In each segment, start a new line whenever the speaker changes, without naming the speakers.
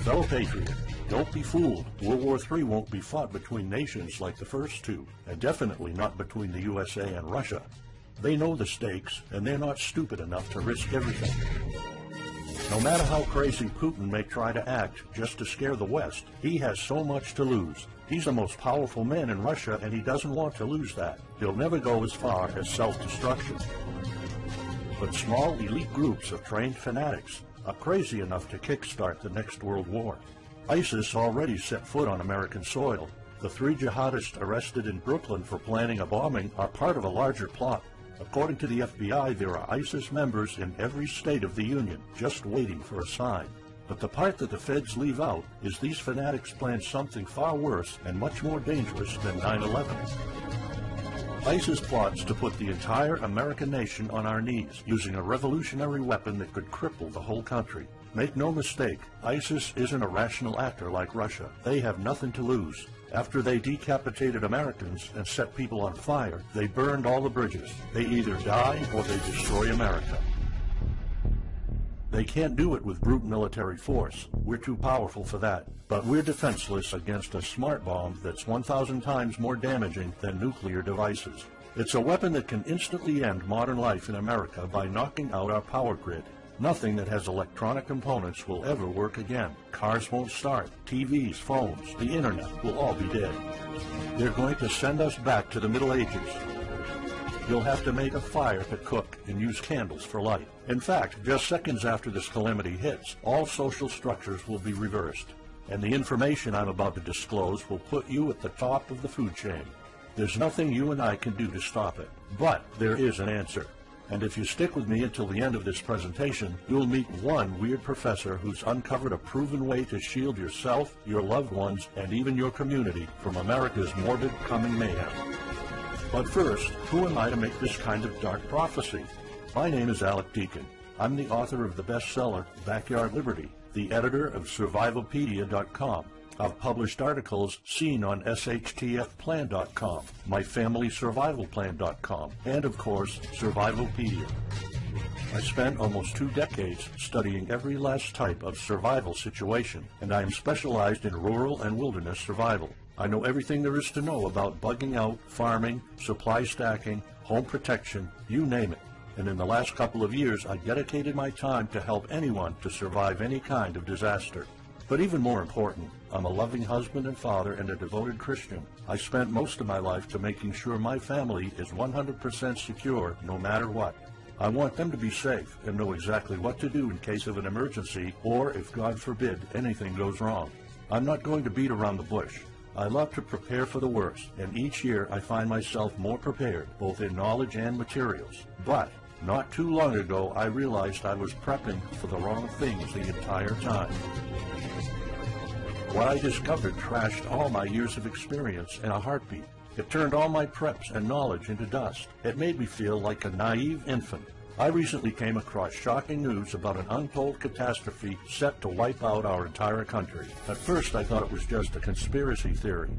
Fellow patriot, don't be fooled. World War III won't be fought between nations like the first two, and definitely not between the USA and Russia. They know the stakes, and they're not stupid enough to risk everything. No matter how crazy Putin may try to act just to scare the West, he has so much to lose. He's the most powerful man in Russia, and he doesn't want to lose that. He'll never go as far as self-destruction. But small elite groups of trained fanatics are crazy enough to kickstart the next world war. ISIS already set foot on American soil. The 3 jihadists arrested in Brooklyn for planning a bombing are part of a larger plot. According to the FBI, there are ISIS members in every state of the Union, just waiting for a sign. But the part that the feds leave out is these fanatics planned something far worse and much more dangerous than 9/11. ISIS plots to put the entire American nation on our knees, using a revolutionary weapon that could cripple the whole country. Make no mistake, ISIS isn't a rational actor like Russia. They have nothing to lose. After they decapitated Americans and set people on fire, they burned all the bridges. They either die or they destroy America. They can't do it with brute military force. We're too powerful for that. But we're defenseless against a smart bomb that's 1,000 times more damaging than nuclear devices. It's a weapon that can instantly end modern life in America by knocking out our power grid. Nothing that has electronic components will ever work again. Cars won't start. TVs, phones, the internet will all be dead. They're going to send us back to the Middle Ages. You'll have to make a fire to cook and use candles for light. In fact, just seconds after this calamity hits, all social structures will be reversed. And the information I'm about to disclose will put you at the top of the food chain. There's nothing you and I can do to stop it. But there is an answer. And if you stick with me until the end of this presentation, you'll meet one weird professor who's uncovered a proven way to shield yourself, your loved ones, and even your community from America's morbid coming mayhem. But first, who am I to make this kind of dark prophecy? My name is Alec Deacon. I'm the author of the bestseller, Backyard Liberty, the editor of Survivalpedia.com. I've published articles seen on SHTFplan.com, MyFamilySurvivalPlan.com, and of course, Survivalpedia. I spent almost 2 decades studying every last type of survival situation, and I am specialized in rural and wilderness survival. I know everything there is to know about bugging out, farming, supply stacking, home protection, you name it. And in the last couple of years, I dedicated my time to help anyone to survive any kind of disaster. But even more important, I'm a loving husband and father and a devoted Christian. I spent most of my life to making sure my family is 100% secure no matter what. I want them to be safe and know exactly what to do in case of an emergency or if, God forbid, anything goes wrong. I'm not going to beat around the bush. I love to prepare for the worst, and each year I find myself more prepared, both in knowledge and materials. But not too long ago, I realized I was prepping for the wrong things the entire time. What I discovered trashed all my years of experience in a heartbeat. It turned all my preps and knowledge into dust. It made me feel like a naive infant. I recently came across shocking news about an untold catastrophe set to wipe out our entire country. At first, I thought it was just a conspiracy theory.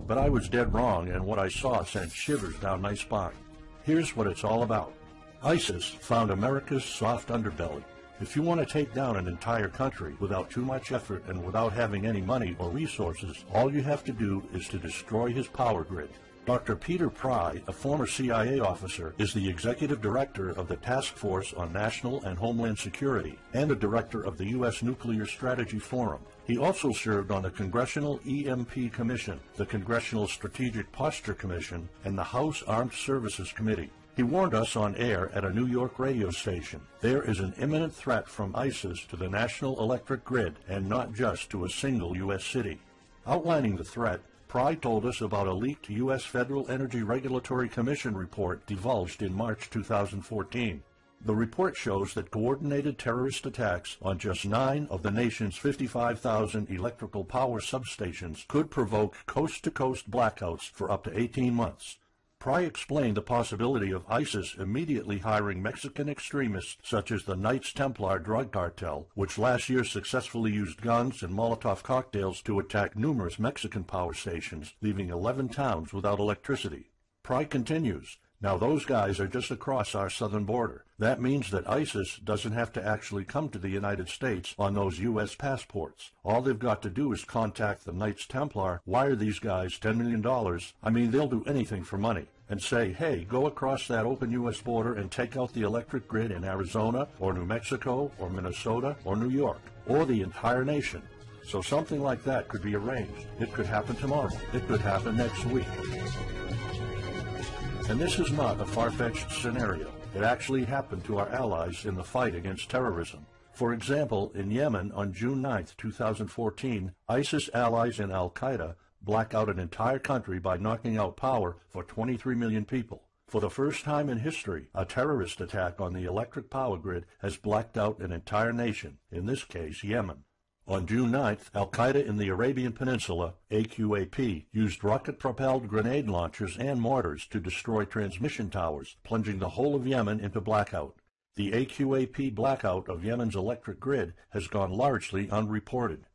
But I was dead wrong, and what I saw sent shivers down my spine. Here's what it's all about. ISIS found America's soft underbelly. If you want to take down an entire country without too much effort and without having any money or resources, all you have to do is to destroy his power grid. Dr. Peter Pry, a former CIA officer, is the executive director of the Task Force on National and Homeland Security and a director of the U.S. Nuclear Strategy Forum. He also served on the Congressional EMP Commission, the Congressional Strategic Posture Commission, and the House Armed Services Committee. He warned us on air at a New York radio station. There is an imminent threat from ISIS to the national electric grid and not just to a single U.S. city. Outlining the threat, Pry told us about a leaked U.S. Federal Energy Regulatory Commission report divulged in March 2014. The report shows that coordinated terrorist attacks on just 9 of the nation's 55,000 electrical power substations could provoke coast-to-coast blackouts for up to 18 months. Pry explained the possibility of ISIS immediately hiring Mexican extremists such as the Knights Templar drug cartel, which last year successfully used guns and Molotov cocktails to attack numerous Mexican power stations, leaving 11 towns without electricity. Pry continues, Now those guys are just across our southern border. That means that ISIS doesn't have to actually come to the United States on those U.S. passports. All they've got to do is contact the Knights Templar, wire these guys $10 million, I mean they'll do anything for money, and say, hey, go across that open U.S. border and take out the electric grid in Arizona or New Mexico or Minnesota or New York or the entire nation. So something like that could be arranged. It could happen tomorrow. It could happen next week. And this is not a far-fetched scenario. It actually happened to our allies in the fight against terrorism. For example, in Yemen on June 9, 2014, ISIS allies in al-Qaeda black out an entire country by knocking out power for 23 million people. For the first time in history, a terrorist attack on the electric power grid has blacked out an entire nation, in this case Yemen. On June 9th, al-Qaeda in the Arabian Peninsula, AQAP, used rocket-propelled grenade launchers and mortars to destroy transmission towers, plunging the whole of Yemen into blackout. The AQAP blackout of Yemen's electric grid has gone largely unreported.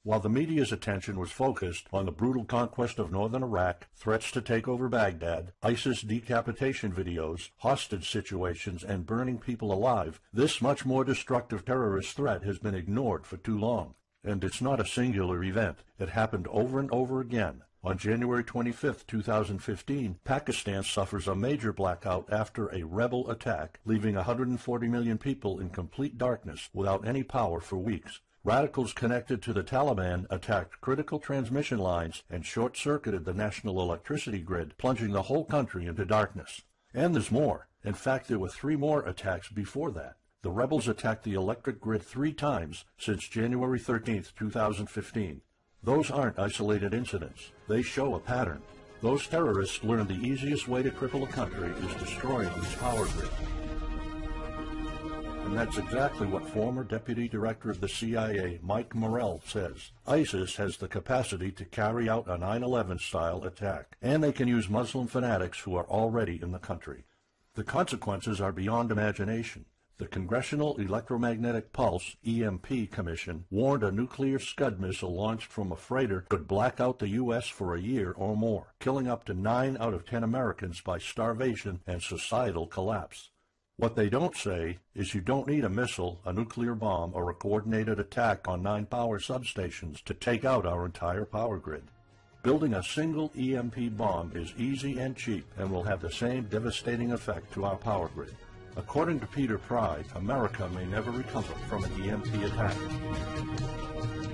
While the media's attention was focused on the brutal conquest of northern Iraq, threats to take over Baghdad, ISIS decapitation videos, hostage situations, and burning people alive, this much more destructive terrorist threat has been ignored for too long. And it's not a singular event. It happened over and over again. On January 25, 2015, Pakistan suffers a major blackout after a rebel attack, leaving 140 million people in complete darkness without any power for weeks. Radicals connected to the Taliban attacked critical transmission lines and short-circuited the national electricity grid, plunging the whole country into darkness. And there's more. In fact, there were 3 more attacks before that. The rebels attacked the electric grid 3 times since January 13, 2015. Those aren't isolated incidents. They show a pattern. Those terrorists learned the easiest way to cripple a country is destroying its power grid. And that's exactly what former Deputy Director of the CIA, Mike Morrell, says. ISIS has the capacity to carry out a 9/11-style attack, and they can use Muslim fanatics who are already in the country. The consequences are beyond imagination. The Congressional Electromagnetic Pulse, EMP, Commission warned a nuclear Scud missile launched from a freighter could black out the U.S. for a year or more, killing up to 9 out of 10 Americans by starvation and societal collapse. What they don't say is you don't need a missile, a nuclear bomb, or a coordinated attack on 9 power substations to take out our entire power grid. Building a single EMP bomb is easy and cheap and will have the same devastating effect to our power grid. According to Peter Pry, America may never recover from an EMP attack.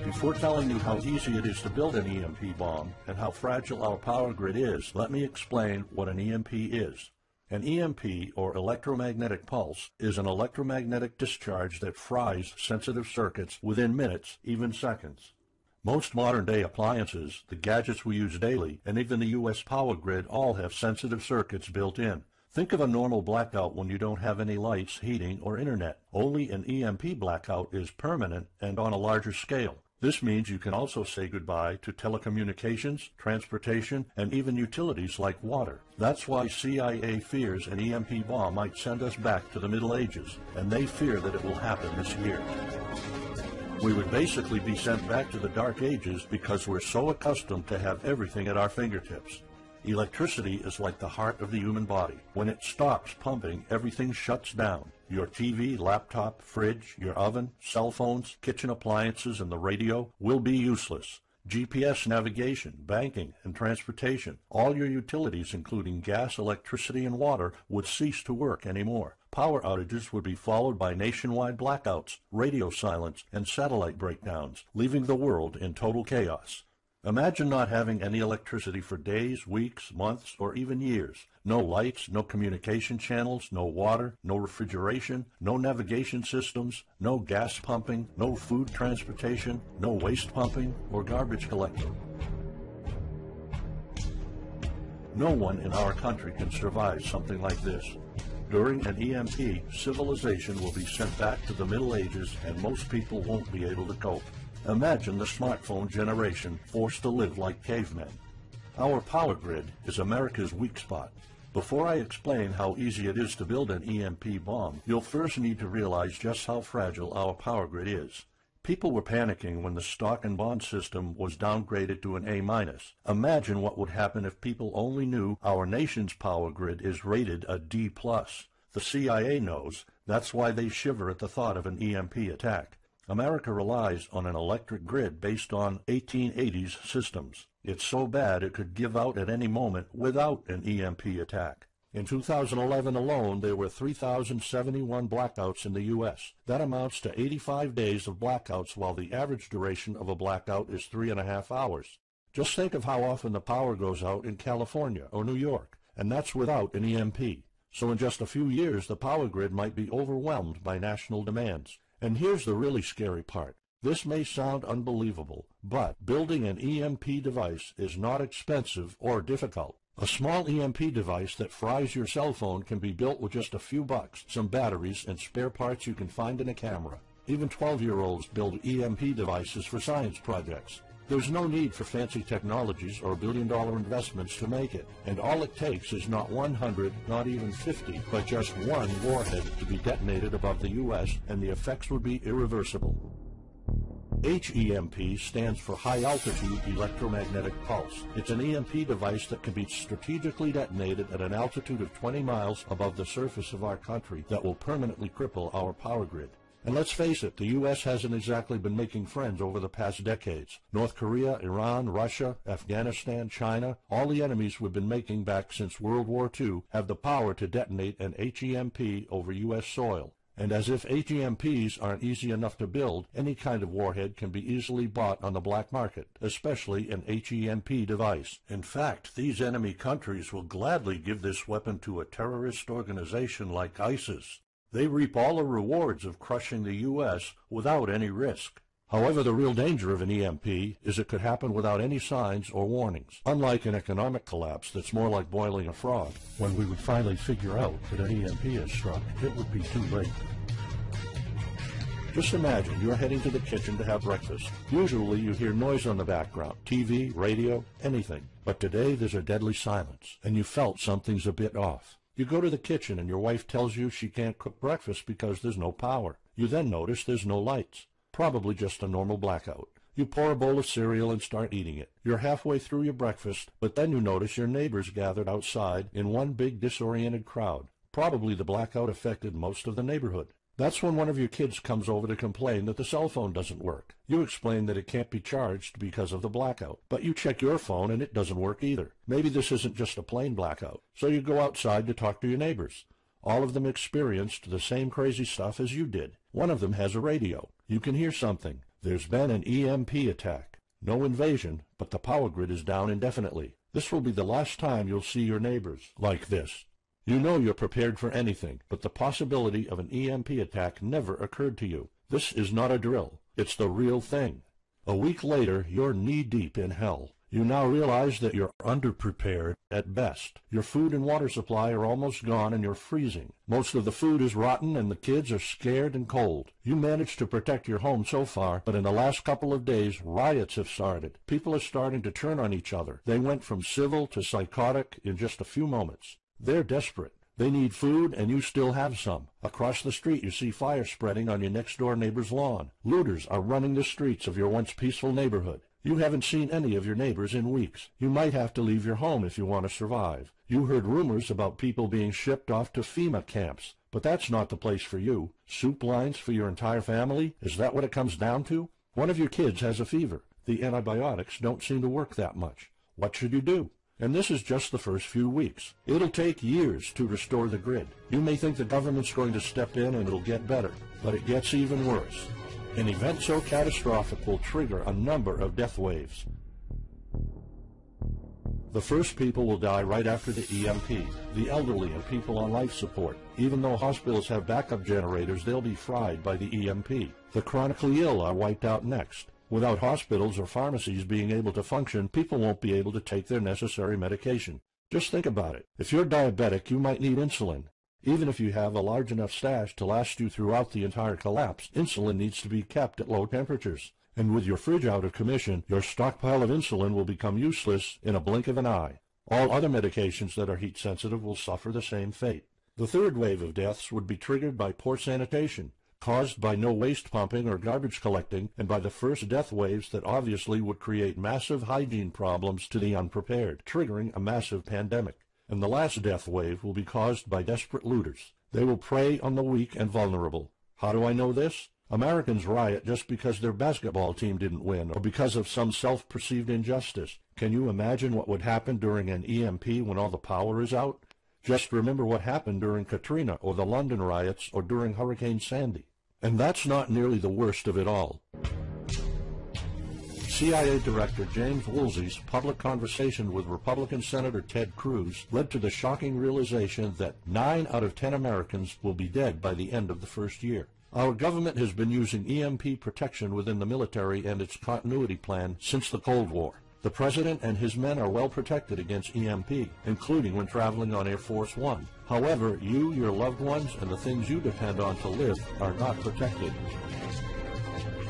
Before telling you how easy it is to build an EMP bomb and how fragile our power grid is, let me explain what an EMP is. An EMP, or electromagnetic pulse, is an electromagnetic discharge that fries sensitive circuits within minutes, even seconds. Most modern-day appliances, the gadgets we use daily, and even the U.S. power grid all have sensitive circuits built in. Think of a normal blackout when you don't have any lights, heating, or internet. Only an EMP blackout is permanent and on a larger scale. This means you can also say goodbye to telecommunications, transportation, and even utilities like water. That's why CIA fears an EMP bomb might send us back to the Middle Ages, and they fear that it will happen this year. We would basically be sent back to the Dark Ages because we're so accustomed to have everything at our fingertips. Electricity is like the heart of the human body. When it stops pumping, everything shuts down. Your TV, laptop, fridge, your oven, cell phones, kitchen appliances, and the radio will be useless. GPS navigation, banking, and transportation, all your utilities, including gas, electricity, and water, would cease to work anymore. Power outages would be followed by nationwide blackouts, radio silence, and satellite breakdowns, leaving the world in total chaos. Imagine not having any electricity for days, weeks, months, or even years. No lights, no communication channels, no water, no refrigeration, no navigation systems, no gas pumping, no food transportation, no waste pumping or garbage collecting. No one in our country can survive something like this. During an EMP, civilization will be sent back to the Middle Ages and most people won't be able to cope. Imagine the smartphone generation forced to live like cavemen. Our power grid is America's weak spot. Before I explain how easy it is to build an EMP bomb, you'll first need to realize just how fragile our power grid is. People were panicking when the stock and bond system was downgraded to an A-. Imagine what would happen if people only knew our nation's power grid is rated a D+. The CIA knows. That's why they shiver at the thought of an EMP attack. America relies on an electric grid based on 1880s systems. It's so bad it could give out at any moment without an EMP attack. In 2011 alone, there were 3,071 blackouts in the U.S. That amounts to 85 days of blackouts, while the average duration of a blackout is 3.5 hours. Just think of how often the power goes out in California or New York, and that's without an EMP. So in just a few years, the power grid might be overwhelmed by national demands. And here's the really scary part. This may sound unbelievable, but building an EMP device is not expensive or difficult. A small EMP device that fries your cell phone can be built with just a few bucks, some batteries, and spare parts you can find in a camera. Even 12-year-olds build EMP devices for science projects. There's no need for fancy technologies or billion-dollar investments to make it, and all it takes is not 100, not even 50, but just one warhead to be detonated above the U.S., and the effects would be irreversible. HEMP stands for High Altitude Electromagnetic Pulse. It's an EMP device that can be strategically detonated at an altitude of 20 miles above the surface of our country that will permanently cripple our power grid. And let's face it, the U.S. hasn't exactly been making friends over the past decades. North Korea, Iran, Russia, Afghanistan, China, all the enemies we've been making back since World War II have the power to detonate an HEMP over U.S. soil. And as if HEMPs aren't easy enough to build, any kind of warhead can be easily bought on the black market, especially an HEMP device. In fact, these enemy countries will gladly give this weapon to a terrorist organization like ISIS. They reap all the rewards of crushing the U.S. without any risk. However, the real danger of an EMP is it could happen without any signs or warnings. Unlike an economic collapse that's more like boiling a frog, when we would finally figure out that an EMP has struck, it would be too late. Just imagine you're heading to the kitchen to have breakfast. Usually you hear noise on the background, TV, radio, anything. But today there's a deadly silence, and you felt something's a bit off. You go to the kitchen and your wife tells you she can't cook breakfast because there's no power. You then notice there's no lights. Probably just a normal blackout. You pour a bowl of cereal and start eating it. You're halfway through your breakfast, but then you notice your neighbors gathered outside in one big disoriented crowd. Probably the blackout affected most of the neighborhood. That's when one of your kids comes over to complain that the cell phone doesn't work. You explain that it can't be charged because of the blackout, but you check your phone and it doesn't work either. Maybe this isn't just a plain blackout. So you go outside to talk to your neighbors. All of them experienced the same crazy stuff as you did. One of them has a radio. You can hear something. There's been an EMP attack. No invasion, but the power grid is down indefinitely. This will be the last time you'll see your neighbors like this. You know you're prepared for anything, but the possibility of an EMP attack never occurred to you. This is not a drill. It's the real thing. A week later, you're knee-deep in hell. You now realize that you're underprepared at best. Your food and water supply are almost gone and you're freezing. Most of the food is rotten and the kids are scared and cold. You managed to protect your home so far, but in the last couple of days, riots have started. People are starting to turn on each other. They went from civil to psychotic in just a few moments. They're desperate. They need food, and you still have some. Across the street, you see fire spreading on your next-door neighbor's lawn. Looters are running the streets of your once peaceful neighborhood. You haven't seen any of your neighbors in weeks. You might have to leave your home if you want to survive. You heard rumors about people being shipped off to FEMA camps, but that's not the place for you. Soup lines for your entire family? Is that what it comes down to? One of your kids has a fever. The antibiotics don't seem to work that much. What should you do? And this is just the first few weeks. It'll take years to restore the grid. You may think the government's going to step in and it'll get better, but it gets even worse. An event so catastrophic will trigger a number of death waves. The first people will die right after the EMP, the elderly and people on life support. Even though hospitals have backup generators, they'll be fried by the EMP. The chronically ill are wiped out next. Without hospitals or pharmacies being able to function, people won't be able to take their necessary medication. Just think about it. If you're diabetic, you might need insulin. Even if you have a large enough stash to last you throughout the entire collapse, insulin needs to be kept at low temperatures. And with your fridge out of commission, your stockpile of insulin will become useless in a blink of an eye. All other medications that are heat-sensitive will suffer the same fate. The third wave of deaths would be triggered by poor sanitation. caused by no waste pumping or garbage collecting, and by the first death waves that obviously would create massive hygiene problems to the unprepared, triggering a massive pandemic. And the last death wave will be caused by desperate looters. They will prey on the weak and vulnerable. How do I know this? Americans riot just because their basketball team didn't win or because of some self-perceived injustice. Can you imagine what would happen during an EMP when all the power is out? Just remember what happened during Katrina or the London riots or during Hurricane Sandy. And that's not nearly the worst of it all. CIA Director James Woolsey's public conversation with Republican Senator Ted Cruz led to the shocking realization that 9 out of 10 Americans will be dead by the end of the first year. Our government has been using EMP protection within the military and its continuity plan since the Cold War. The President and his men are well protected against EMP, including when traveling on Air Force One. However, you, your loved ones, and the things you depend on to live are not protected.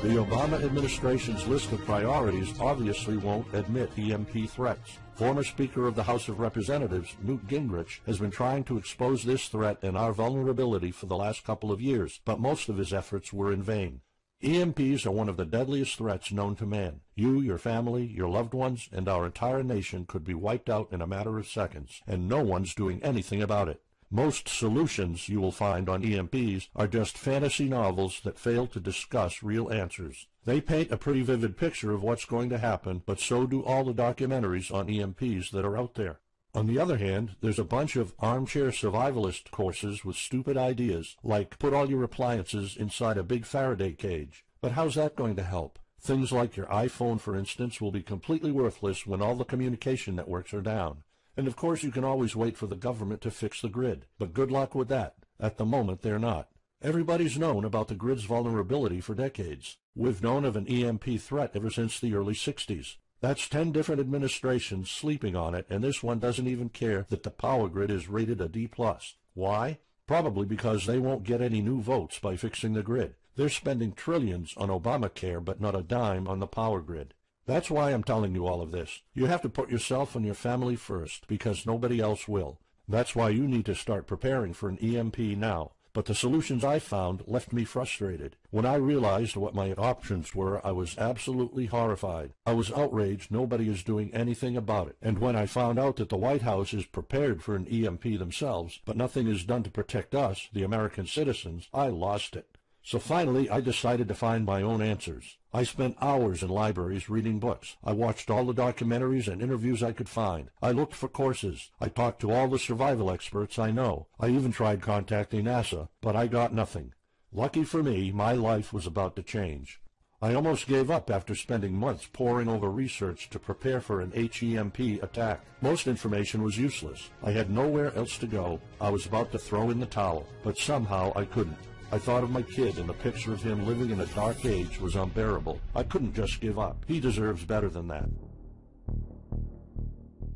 The Obama administration's list of priorities obviously won't admit EMP threats. Former Speaker of the House of Representatives, Newt Gingrich, has been trying to expose this threat and our vulnerability for the last couple of years, but most of his efforts were in vain. EMPs are one of the deadliest threats known to man. You, your family, your loved ones, and our entire nation could be wiped out in a matter of seconds, and no one's doing anything about it. Most solutions you will find on EMPs are just fantasy novels that fail to discuss real answers. They paint a pretty vivid picture of what's going to happen, but so do all the documentaries on EMPs that are out there. On the other hand, there's a bunch of armchair survivalist courses with stupid ideas, like put all your appliances inside a big Faraday cage. But how's that going to help? Things like your iPhone, for instance, will be completely worthless when all the communication networks are down. And of course you can always wait for the government to fix the grid, but good luck with that. At the moment they're not. Everybody's known about the grid's vulnerability for decades. We've known of an EMP threat ever since the early 60s. That's 10 different administrations sleeping on it, and this one doesn't even care that the power grid is rated a D+. Why? Probably because they won't get any new votes by fixing the grid. They're spending trillions on Obamacare, but not a dime on the power grid. That's why I'm telling you all of this. You have to put yourself and your family first, because nobody else will. That's why you need to start preparing for an EMP now. But the solutions I found left me frustrated. When I realized what my options were, I was absolutely horrified. I was outraged nobody is doing anything about it. And when I found out that the White House is prepared for an EMP themselves, but nothing is done to protect us, the American citizens, I lost it. So finally, I decided to find my own answers. I spent hours in libraries reading books. I watched all the documentaries and interviews I could find. I looked for courses. I talked to all the survival experts I know. I even tried contacting NASA, but I got nothing. Lucky for me, my life was about to change. I almost gave up after spending months poring over research to prepare for an HEMP attack. Most information was useless. I had nowhere else to go. I was about to throw in the towel, but somehow I couldn't. I thought of my kid, and the picture of him living in a dark age was unbearable. I couldn't just give up. He deserves better than that.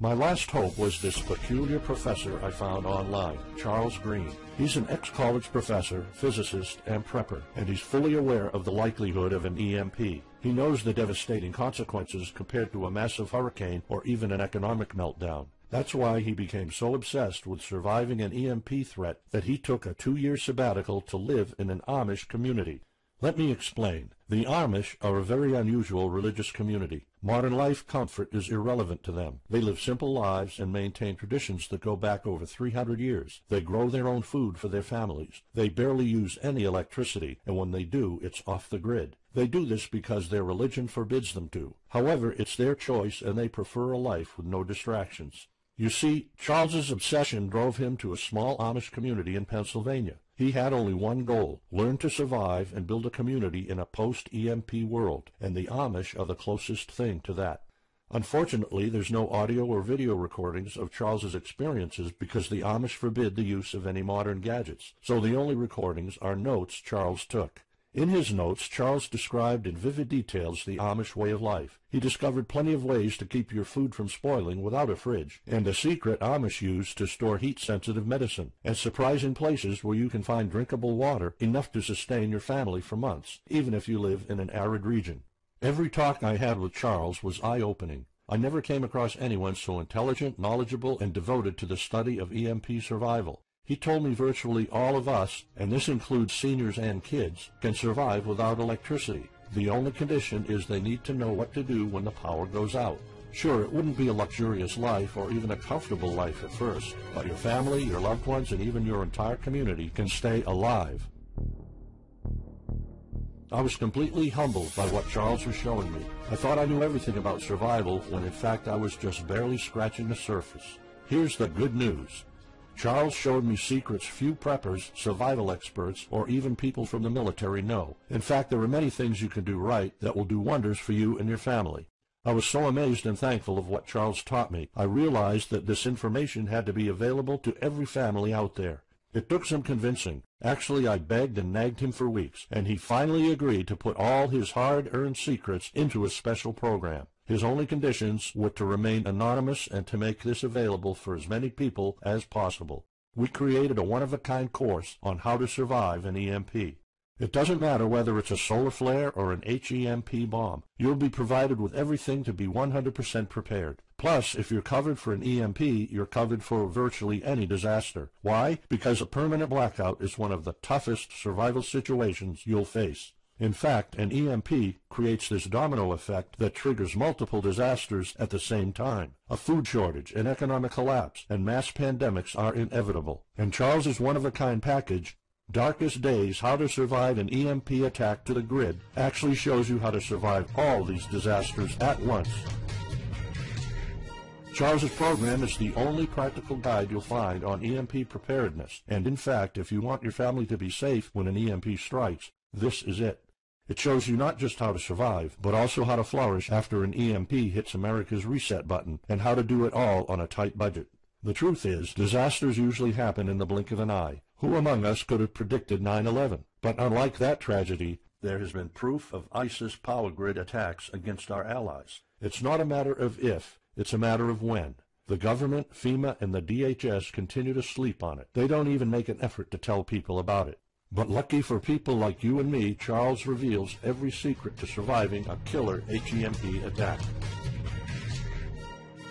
My last hope was this peculiar professor I found online, Charles Green. He's an ex-college professor, physicist, and prepper, and he's fully aware of the likelihood of an EMP. He knows the devastating consequences compared to a massive hurricane or even an economic meltdown. That's why he became so obsessed with surviving an EMP threat that he took a 2-year sabbatical to live in an Amish community. Let me explain. The Amish are a very unusual religious community. Modern life comfort is irrelevant to them. They live simple lives and maintain traditions that go back over 300 years. They grow their own food for their families. They barely use any electricity, and when they do, it's off the grid. They do this because their religion forbids them to. However, it's their choice, and they prefer a life with no distractions. You see, Charles's obsession drove him to a small Amish community in Pennsylvania. He had only one goal: learn to survive and build a community in a post-EMP world, and the Amish are the closest thing to that. Unfortunately, there's no audio or video recordings of Charles's experiences because the Amish forbid the use of any modern gadgets, so the only recordings are notes Charles took. In his notes, Charles described in vivid details the Amish way of life. He discovered plenty of ways to keep your food from spoiling without a fridge, and a secret Amish use to store heat-sensitive medicine, and surprising places where you can find drinkable water enough to sustain your family for months, even if you live in an arid region. Every talk I had with Charles was eye-opening. I never came across anyone so intelligent, knowledgeable, and devoted to the study of EMP survival. He told me virtually all of us, and this includes seniors and kids, can survive without electricity. The only condition is they need to know what to do when the power goes out. Sure, it wouldn't be a luxurious life or even a comfortable life at first, but your family, your loved ones, and even your entire community can stay alive. I was completely humbled by what Charles was showing me. I thought I knew everything about survival when in fact I was just barely scratching the surface. Here's the good news. Charles showed me secrets few preppers, survival experts, or even people from the military know. In fact, there are many things you can do right that will do wonders for you and your family. I was so amazed and thankful of what Charles taught me. I realized that this information had to be available to every family out there. It took some convincing. Actually, I begged and nagged him for weeks, and he finally agreed to put all his hard-earned secrets into a special program. His only conditions were to remain anonymous and to make this available for as many people as possible. We created a one-of-a-kind course on how to survive an EMP. It doesn't matter whether it's a solar flare or an HEMP bomb. You'll be provided with everything to be 100% prepared. Plus, if you're covered for an EMP, you're covered for virtually any disaster. Why? Because a permanent blackout is one of the toughest survival situations you'll face. In fact, an EMP creates this domino effect that triggers multiple disasters at the same time. A food shortage, an economic collapse, and mass pandemics are inevitable. And Charles's one-of-a-kind package, Darkest Days, How to Survive an EMP Attack to the Grid, actually shows you how to survive all these disasters at once. Charles's program is the only practical guide you'll find on EMP preparedness, and in fact, if you want your family to be safe when an EMP strikes, this is it. It shows you not just how to survive, but also how to flourish after an EMP hits America's reset button, and how to do it all on a tight budget. The truth is, disasters usually happen in the blink of an eye. Who among us could have predicted 9/11? But unlike that tragedy, there has been proof of ISIS power grid attacks against our allies. It's not a matter of if, it's a matter of when. The government, FEMA, and the DHS continue to sleep on it. They don't even make an effort to tell people about it. But lucky for people like you and me, Charles reveals every secret to surviving a killer HEMP attack.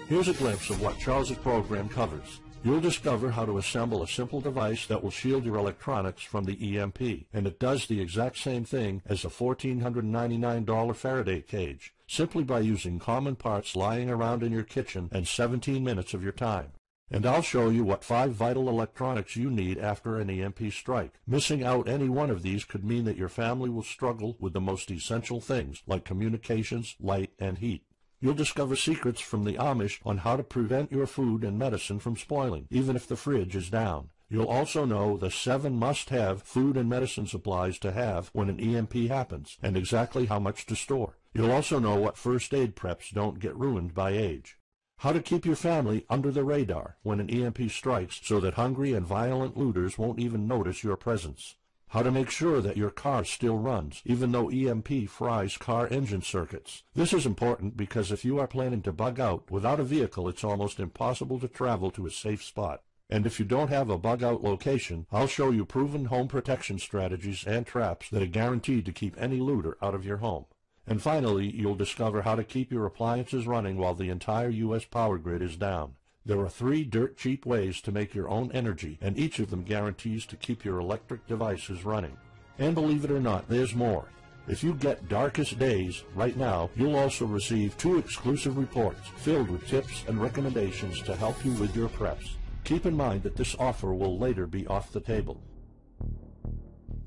Here's a glimpse of what Charles's program covers. You'll discover how to assemble a simple device that will shield your electronics from the EMP, and it does the exact same thing as a $1,499 Faraday cage, simply by using common parts lying around in your kitchen and 17 minutes of your time. And I'll show you what 5 vital electronics you need after an EMP strike. Missing out any one of these could mean that your family will struggle with the most essential things like communications, light, and heat. You'll discover secrets from the Amish on how to prevent your food and medicine from spoiling, even if the fridge is down. You'll also know the 7 must-have food and medicine supplies to have when an EMP happens, and exactly how much to store. You'll also know what first aid preps don't get ruined by age. How to keep your family under the radar when an EMP strikes so that hungry and violent looters won't even notice your presence. How to make sure that your car still runs, even though EMP fries car engine circuits. This is important because if you are planning to bug out, without a vehicle it's almost impossible to travel to a safe spot. And if you don't have a bug-out location, I'll show you proven home protection strategies and traps that are guaranteed to keep any looter out of your home. And finally, you'll discover how to keep your appliances running while the entire U.S. power grid is down. There are 3 dirt-cheap ways to make your own energy, and each of them guarantees to keep your electric devices running. And believe it or not, there's more. If you get Darkest Days right now, you'll also receive 2 exclusive reports filled with tips and recommendations to help you with your preps. Keep in mind that this offer will later be off the table.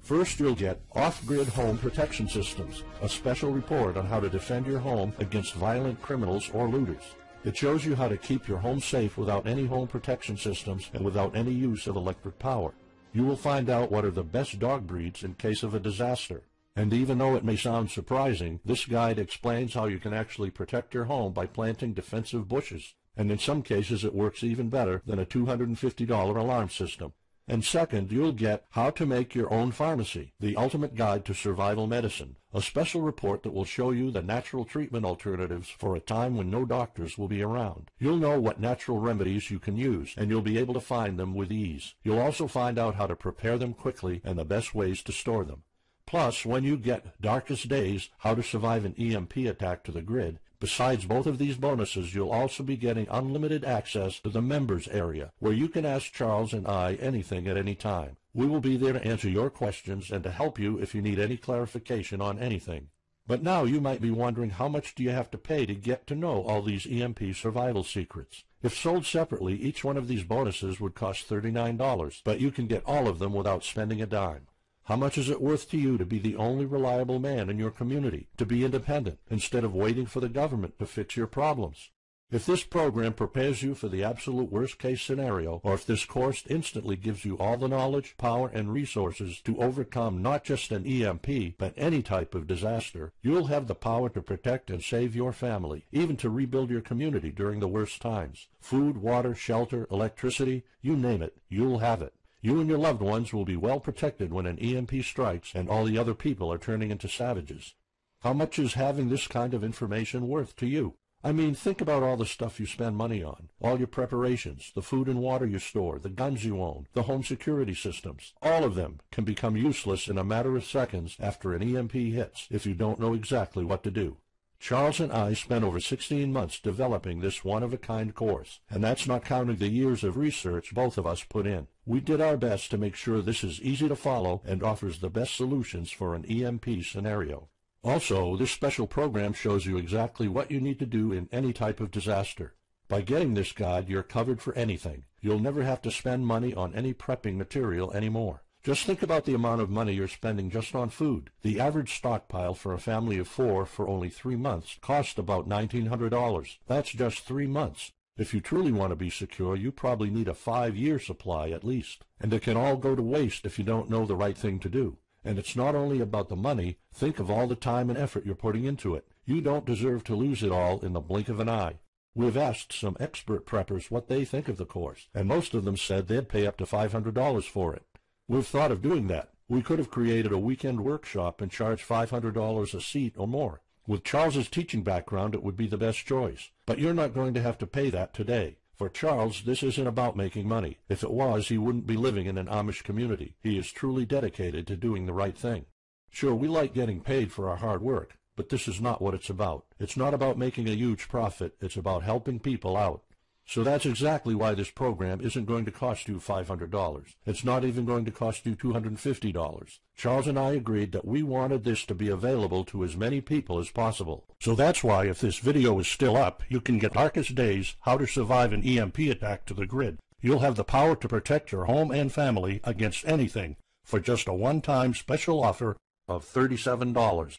First, you'll get Off-Grid Home Protection Systems, a special report on how to defend your home against violent criminals or looters. It shows you how to keep your home safe without any home protection systems and without any use of electric power. You will find out what are the best dog breeds in case of a disaster. And even though it may sound surprising, this guide explains how you can actually protect your home by planting defensive bushes. And in some cases it works even better than a $250 alarm system. And second, you'll get How to Make Your Own Pharmacy, the ultimate guide to survival medicine, a special report that will show you the natural treatment alternatives for a time when no doctors will be around. You'll know what natural remedies you can use, and you'll be able to find them with ease. You'll also find out how to prepare them quickly and the best ways to store them. Plus, when you get Darkest Days, How to Survive an EMP Attack to the Grid, Besides both of these bonuses, you'll also be getting unlimited access to the members area, where you can ask Charles and I anything at any time. We will be there to answer your questions and to help you if you need any clarification on anything. But now you might be wondering, how much do you have to pay to get to know all these EMP survival secrets? If sold separately, each one of these bonuses would cost $39, but you can get all of them without spending a dime. How much is it worth to you to be the only reliable man in your community, to be independent, instead of waiting for the government to fix your problems? If this program prepares you for the absolute worst-case scenario, or if this course instantly gives you all the knowledge, power, and resources to overcome not just an EMP, but any type of disaster, you'll have the power to protect and save your family, even to rebuild your community during the worst times. Food, water, shelter, electricity, you name it, you'll have it. You and your loved ones will be well protected when an EMP strikes and all the other people are turning into savages. How much is having this kind of information worth to you? I mean, think about all the stuff you spend money on, all your preparations, the food and water you store, the guns you own, the home security systems. All of them can become useless in a matter of seconds after an EMP hits if you don't know exactly what to do. Charles and I spent over 16 months developing this one-of-a-kind course, and that's not counting the years of research both of us put in. We did our best to make sure this is easy to follow and offers the best solutions for an EMP scenario. Also, this special program shows you exactly what you need to do in any type of disaster. By getting this guide, you're covered for anything. You'll never have to spend money on any prepping material anymore. Just think about the amount of money you're spending just on food. The average stockpile for a family of 4 for only 3 months cost about $1,900. That's just 3 months. If you truly want to be secure, you probably need a 5-year supply at least. And it can all go to waste if you don't know the right thing to do. And it's not only about the money. Think of all the time and effort you're putting into it. You don't deserve to lose it all in the blink of an eye. We've asked some expert preppers what they think of the course, and most of them said they'd pay up to $500 for it. We've thought of doing that. We could have created a weekend workshop and charged $500 a seat or more. With Charles's teaching background, it would be the best choice. But you're not going to have to pay that today. For Charles, this isn't about making money. If it was, he wouldn't be living in an Amish community. He is truly dedicated to doing the right thing. Sure, we like getting paid for our hard work, but this is not what it's about. It's not about making a huge profit. It's about helping people out. So that's exactly why this program isn't going to cost you $500. It's not even going to cost you $250. Charles and I agreed that we wanted this to be available to as many people as possible. So that's why, if this video is still up, you can get Darkest Days, How to Survive an EMP Attack to the Grid. You'll have the power to protect your home and family against anything for just a one-time special offer of $37.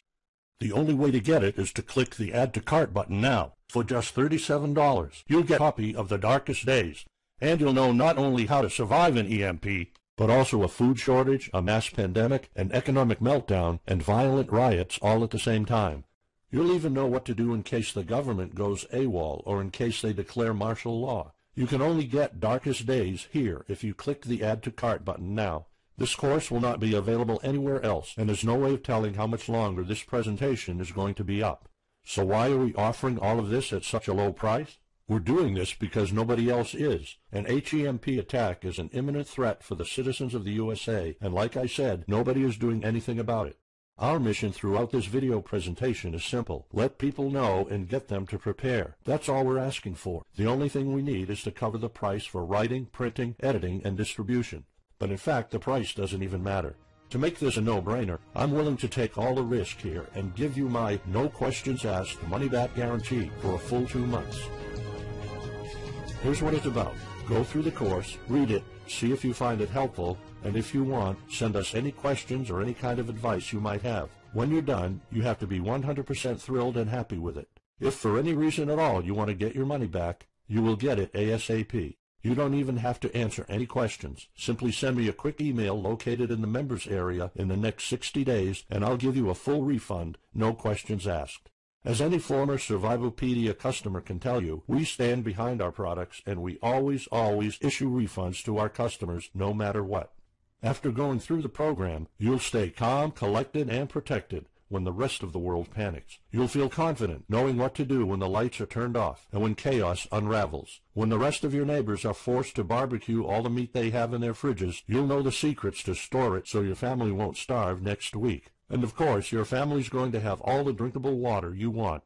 The only way to get it is to click the Add to Cart button now. For just $37, you'll get a copy of The Darkest Days, and you'll know not only how to survive an EMP, but also a food shortage, a mass pandemic, an economic meltdown, and violent riots all at the same time. You'll even know what to do in case the government goes AWOL or in case they declare martial law. You can only get Darkest Days here if you click the Add to Cart button now. This course will not be available anywhere else, and there's no way of telling how much longer this presentation is going to be up. So why are we offering all of this at such a low price? We're doing this because nobody else is. An HEMP attack is an imminent threat for the citizens of the USA, and like I said, nobody is doing anything about it. Our mission throughout this video presentation is simple. Let people know and get them to prepare. That's all we're asking for. The only thing we need is to cover the price for writing, printing, editing, and distribution. But in fact, the price doesn't even matter. To make this a no-brainer, I'm willing to take all the risk here and give you my no questions asked money-back guarantee for a full 2 months. Here's what it's about. Go through the course, read it, see if you find it helpful, and if you want, send us any questions or any kind of advice you might have. When you're done, you have to be 100% thrilled and happy with it. If for any reason at all you want to get your money back, you will get it ASAP. You don't even have to answer any questions. Simply send me a quick email located in the members area in the next 60 days, and I'll give you a full refund, no questions asked. As any former Survivalopedia customer can tell you, we stand behind our products, and we always issue refunds to our customers no matter what. After going through the program, you'll stay calm, collected, and protected when the rest of the world panics. You'll feel confident knowing what to do when the lights are turned off and when chaos unravels. When the rest of your neighbors are forced to barbecue all the meat they have in their fridges, you'll know the secrets to store it so your family won't starve next week. And of course, your family's going to have all the drinkable water you want.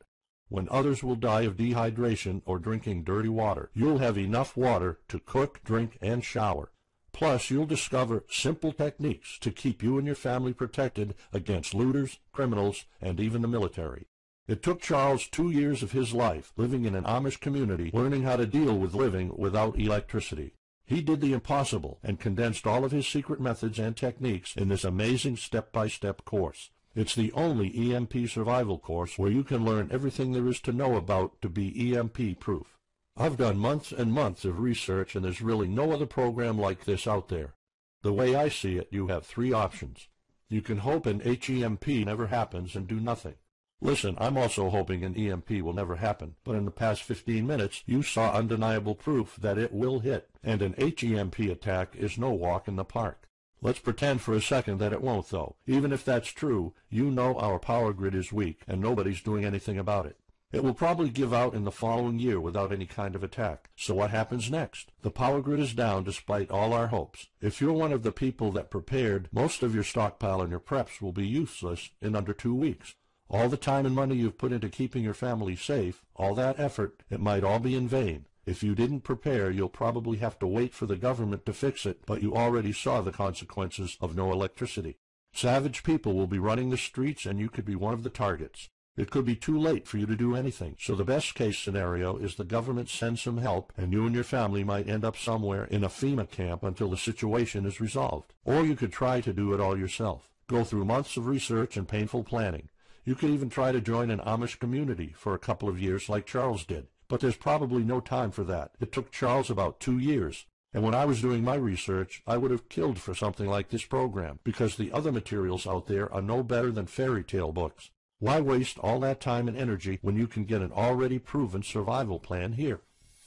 when others will die of dehydration or drinking dirty water. You'll have enough water to cook, drink, and shower. Plus, you'll discover simple techniques to keep you and your family protected against looters, criminals, and even the military. It took Charles 2 years of his life living in an Amish community, learning how to deal with living without electricity. He did the impossible and condensed all of his secret methods and techniques in this amazing step-by-step course. It's the only EMP survival course where you can learn everything there is to know about to be EMP-proof. I've done months and months of research, and there's really no other program like this out there. The way I see it, you have 3 options. You can hope an HEMP never happens and do nothing. Listen, I'm also hoping an EMP will never happen, but in the past 15 minutes, you saw undeniable proof that it will hit, and an HEMP attack is no walk in the park. Let's pretend for a second that it won't, though. Even if that's true, you know our power grid is weak, and nobody's doing anything about it. It will probably give out in the following year without any kind of attack. So what happens next? The power grid is down despite all our hopes. If you're one of the people that prepared, most of your stockpile and your preps will be useless in under 2 weeks. All the time and money you've put into keeping your family safe, all that effort, it might all be in vain. If you didn't prepare, you'll probably have to wait for the government to fix it, but you already saw the consequences of no electricity. Savage people will be running the streets, and you could be one of the targets. It could be too late for you to do anything, so the best-case scenario is the government sends some help, and you and your family might end up somewhere in a FEMA camp until the situation is resolved. Or you could try to do it all yourself. Go through months of research and painful planning. You could even try to join an Amish community for a couple of years like Charles did. But there's probably no time for that. It took Charles about 2 years. And when I was doing my research, I would have killed for something like this program, because the other materials out there are no better than fairy tale books. Why waste all that time and energy when you can get an already proven survival plan here?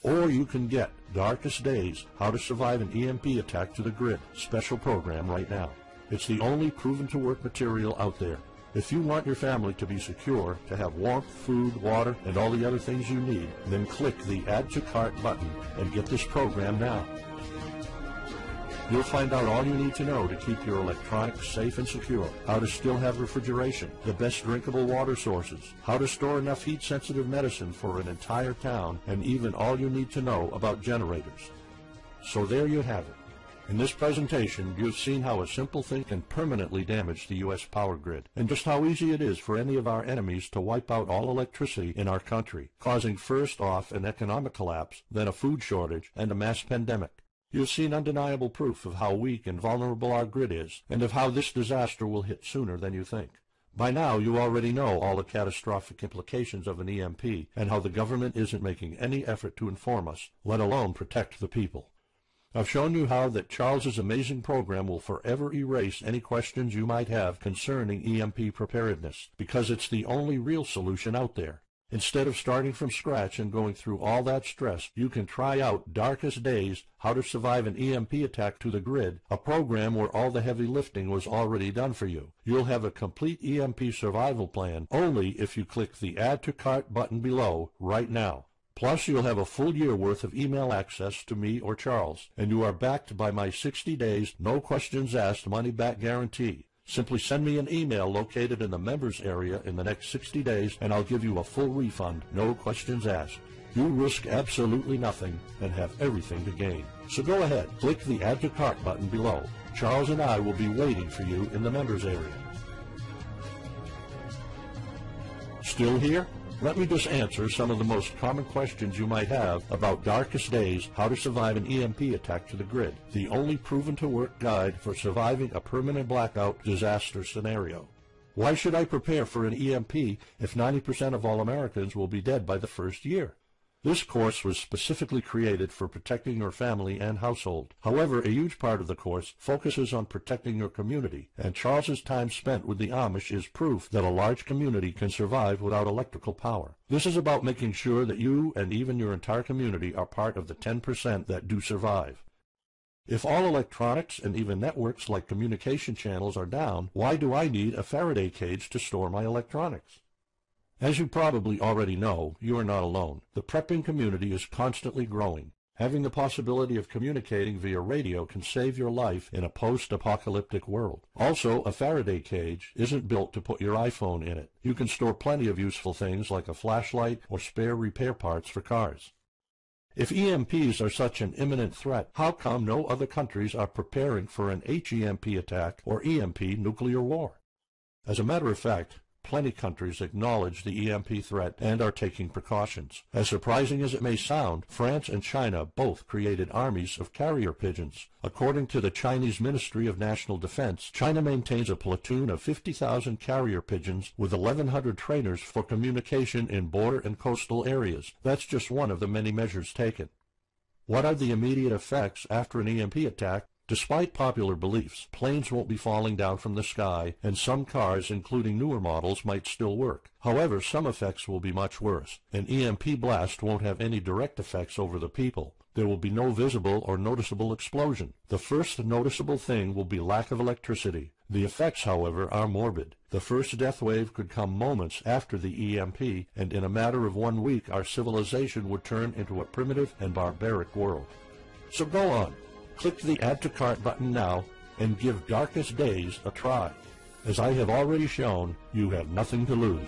Or you can get Darkest Days, How to Survive an EMP Attack to the Grid special program right now. It's the only proven-to-work material out there. If you want your family to be secure, to have warmth, food, water, and all the other things you need, then click the Add to Cart button and get this program now. You'll find out all you need to know to keep your electronics safe and secure, how to still have refrigeration, the best drinkable water sources, how to store enough heat-sensitive medicine for an entire town, and even all you need to know about generators. So there you have it. In this presentation, you've seen how a simple thing can permanently damage the U.S. power grid, and just how easy it is for any of our enemies to wipe out all electricity in our country, causing first off an economic collapse, then a food shortage, and a mass pandemic. You've seen undeniable proof of how weak and vulnerable our grid is, and of how this disaster will hit sooner than you think. By now, you already know all the catastrophic implications of an EMP, and how the government isn't making any effort to inform us, let alone protect the people. I've shown you how that Charles's amazing program will forever erase any questions you might have concerning EMP preparedness, because it's the only real solution out there. Instead of starting from scratch and going through all that stress, you can try out Darkest Days, How to Survive an EMP Attack to the Grid, a program where all the heavy lifting was already done for you. You'll have a complete EMP survival plan only if you click the Add to Cart button below right now. Plus, you'll have a full year worth of email access to me or Charles, and you are backed by my 60 days, no questions asked money-back guarantee. Simply send me an email located in the members area in the next 60 days, and I'll give you a full refund, no questions asked. You risk absolutely nothing and have everything to gain. So go ahead, click the Add to Cart button below. Charles and I will be waiting for you in the members area. Still here? Let me just answer some of the most common questions you might have about Darkest Days, How to Survive an EMP Attack to the Grid, the only proven-to-work guide for surviving a permanent blackout disaster scenario. Why should I prepare for an EMP if 90% of all Americans will be dead by the first year? This course was specifically created for protecting your family and household. However, a huge part of the course focuses on protecting your community, and Charles's time spent with the Amish is proof that a large community can survive without electrical power. This is about making sure that you and even your entire community are part of the 10% that do survive. If all electronics and even networks like communication channels are down, why do I need a Faraday cage to store my electronics? As you probably already know, you are not alone. The prepping community is constantly growing. Having the possibility of communicating via radio can save your life in a post-apocalyptic world. Also, a Faraday cage isn't built to put your iPhone in it. You can store plenty of useful things like a flashlight or spare repair parts for cars. If EMPs are such an imminent threat, how come no other countries are preparing for an HEMP attack or EMP nuclear war? As a matter of fact, plenty countries acknowledge the EMP threat and are taking precautions. As surprising as it may sound, France and China both created armies of carrier pigeons. According to the Chinese Ministry of National Defense, China maintains a platoon of 50,000 carrier pigeons with 1,100 trainers for communication in border and coastal areas. That's just one of the many measures taken. What are the immediate effects after an EMP attack? Despite popular beliefs, planes won't be falling down from the sky, and some cars, including newer models, might still work. However, some effects will be much worse. An EMP blast won't have any direct effects over the people. There will be no visible or noticeable explosion. The first noticeable thing will be lack of electricity. The effects, however, are morbid. The first death wave could come moments after the EMP, and in a matter of 1 week, our civilization would turn into a primitive and barbaric world. So go on. Click the Add to Cart button now and give Darkest Days a try. As I have already shown, you have nothing to lose.